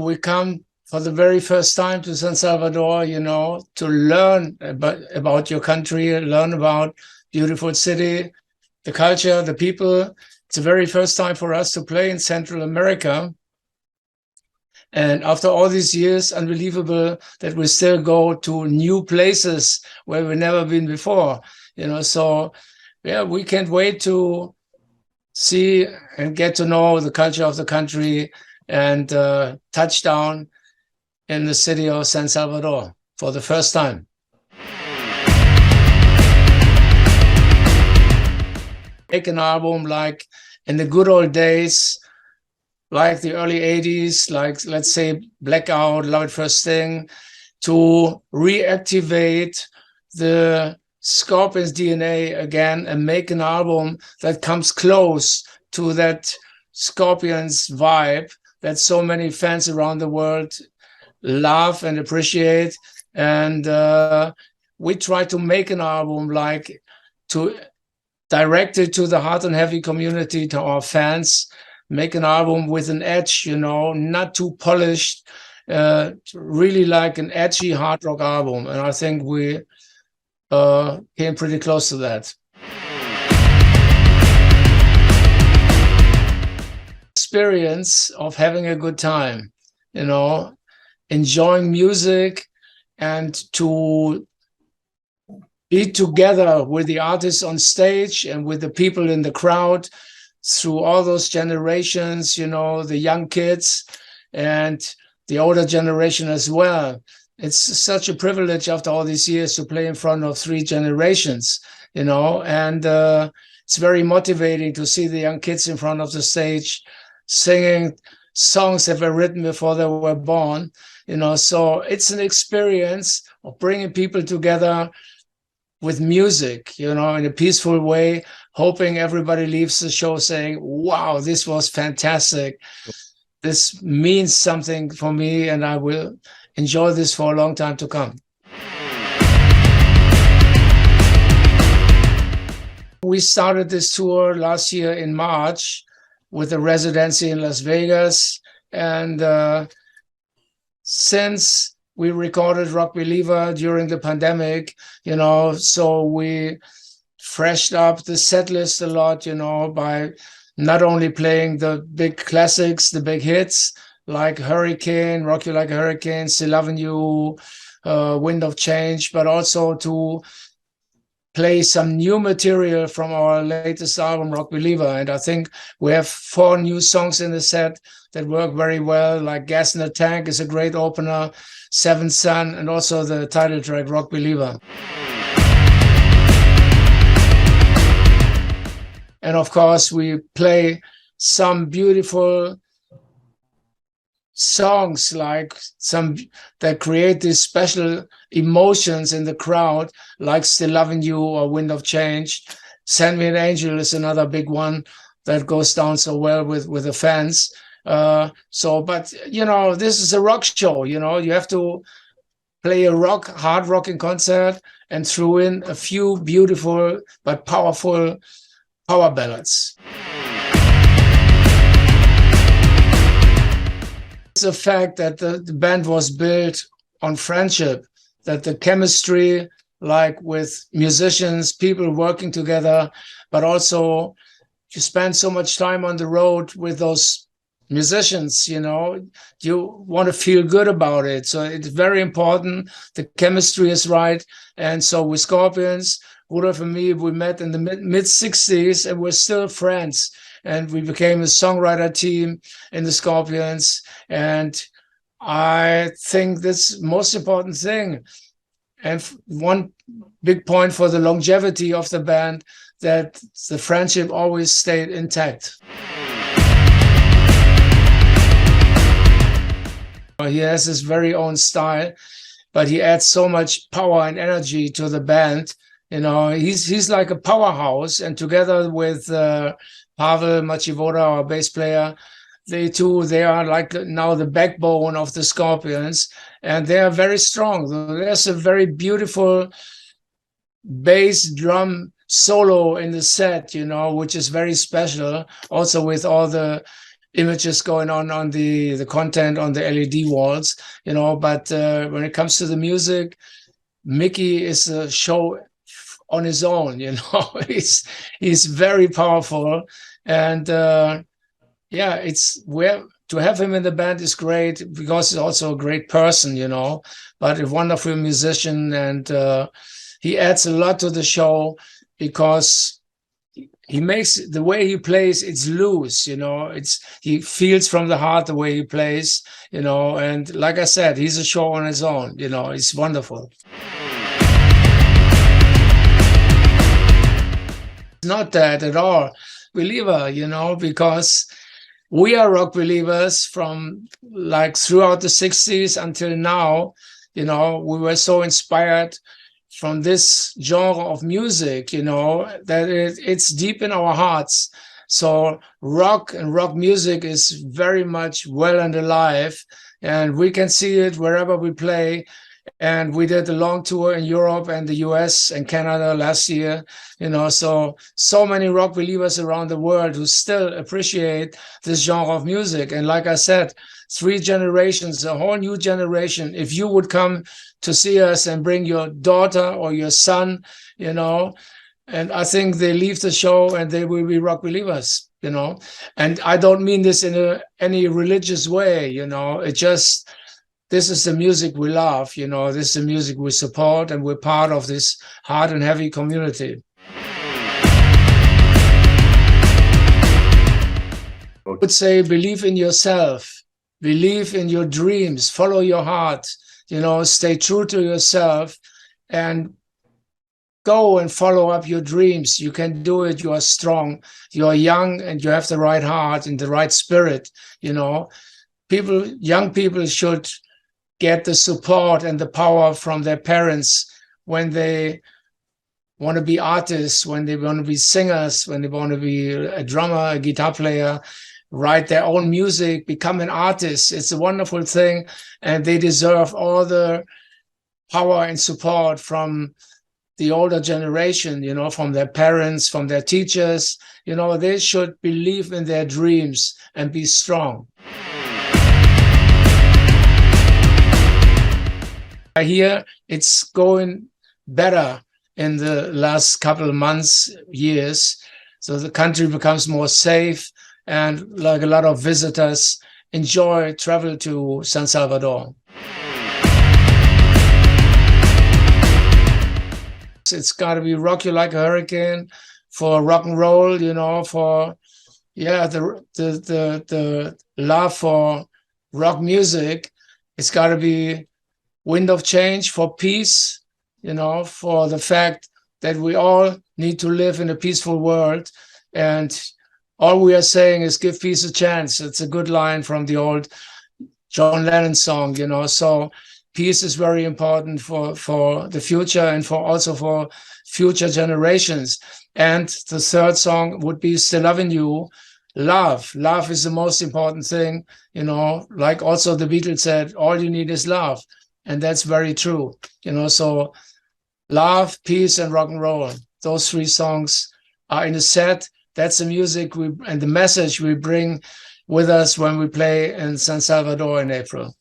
we come for the very first time to San Salvador, to learn about your country, learn about beautiful city, the culture, the people. It's the very first time for us to play in Central America. And after all these years, unbelievable that we still go to new places where we've never been before. So yeah, we can't wait to see and get to know the culture of the country and touch down in the city of San Salvador for the first time. Make an album like in the good old days, like the early 80s, like let's say Blackout, Love at First Thing, to reactivate the Scorpions DNA again and make an album that comes close to that Scorpions vibe that so many fans around the world love and appreciate. And we try to make an album like to direct it to the hard and heavy community, to our fans, make an album with an edge, not too polished, really like an edgy hard rock album. And I think we came pretty close to that. Experience of having a good time, enjoying music and to be together with the artists on stage and with the people in the crowd through all those generations, the young kids and the older generation as well. It's such a privilege after all these years to play in front of 3 generations, and it's very motivating to see the young kids in front of the stage singing songs that were written before they were born, so it's an experience of bringing people together with music, in a peaceful way, hoping everybody leaves the show saying, wow, this was fantastic. This means something for me, and I will enjoy this for a long time to come. We started this tour last year in March with a residency in Las Vegas. And since we recorded Rock Believer during the pandemic, so we freshed up the set list a lot, by not only playing the big classics, the big hits, like Hurricane, Rock You Like a Hurricane, Still Loving You, Wind of Change, but also to play some new material from our latest album, Rock Believer. And I think we have 4 new songs in the set that work very well, like Gas in the Tank is a great opener, Seventh Sun, and also the title track, Rock Believer. And of course, we play some beautiful songs, like some that create these special emotions in the crowd, like Still Loving You or Wind of Change. Send Me an Angel is another big one that goes down so well with the fans. But this is a rock show, you have to play a hard rocking concert and throw in a few beautiful but powerful power ballads. It's a fact that the band was built on friendship, that the chemistry, like with musicians, people working together, but also you spend so much time on the road with those musicians, you want to feel good about it. So it's very important. The chemistry is right. And so with Scorpions, Rudolf and me, we met in the mid-60s and we're still friends. And we became a songwriter team in the Scorpions. And I think that's the most important thing. And one big point for the longevity of the band, that the friendship always stayed intact. He has his very own style, but he adds so much power and energy to the band. He's like a powerhouse, and together with Pavel Machivoda, our bass player, they are like now the backbone of the Scorpions, and they are very strong. There's a very beautiful bass drum solo in the set, which is very special, also with all the images going on the content on the LED walls, you know. But when it comes to the music, Mickey is a show on his own, you know. he's very powerful, and yeah, it's where to have him in the band is great because he's also a great person, you know, but a wonderful musician, and he adds a lot to the show because he makes the way he plays, it's loose, you know, he feels from the heart the way he plays, you know, and like I said, he's a show on his own, you know. It's wonderful. Not that at all believer, you know, because we are rock believers from like throughout the 60s until now. You know, we were so inspired from this genre of music, you know, that it's deep in our hearts. So rock and rock music is very much well and alive, and we can see it wherever we play. And we did a long tour in Europe and the US and Canada last year, you know, so many rock believers around the world who still appreciate this genre of music. And like I said, 3 generations, a whole new generation. If you would come to see us and bring your daughter or your son, you know, and I think they leave the show and they will be rock believers, you know. And I don't mean this in any religious way, you know. It just, this is the music we love, you know. This is the music we support, and we're part of this hard and heavy community. I would say believe in yourself, believe in your dreams, follow your heart, you know, stay true to yourself and go and follow up your dreams. You can do it. You are strong, you are young, and you have the right heart and the right spirit, you know. Young people should get the support and the power from their parents when they want to be artists, when they want to be singers, when they want to be a drummer, a guitar player, write their own music, become an artist. It's a wonderful thing, and they deserve all the power and support from the older generation, you know, from their parents, from their teachers. You know, they should believe in their dreams and be strong. I hear it's going better in the last couple of months, years. So the country becomes more safe, and like a lot of visitors enjoy travel to San Salvador. It's got to be Rock You Like a Hurricane for rock and roll, you know, for, yeah, the love for rock music. It's got to be Wind of Change for peace, you know, for the fact that we all need to live in a peaceful world. And all we are saying is give peace a chance. It's a good line from the old John Lennon song, you know. So peace is very important for the future and also for future generations. And the third song would be Still Loving You. Love is the most important thing, you know, like also the Beatles said, all you need is love. And that's very true, you know. So love, peace, and rock and roll, those 3 songs are in a set. That's the music and the message we bring with us when we play in San Salvador in April.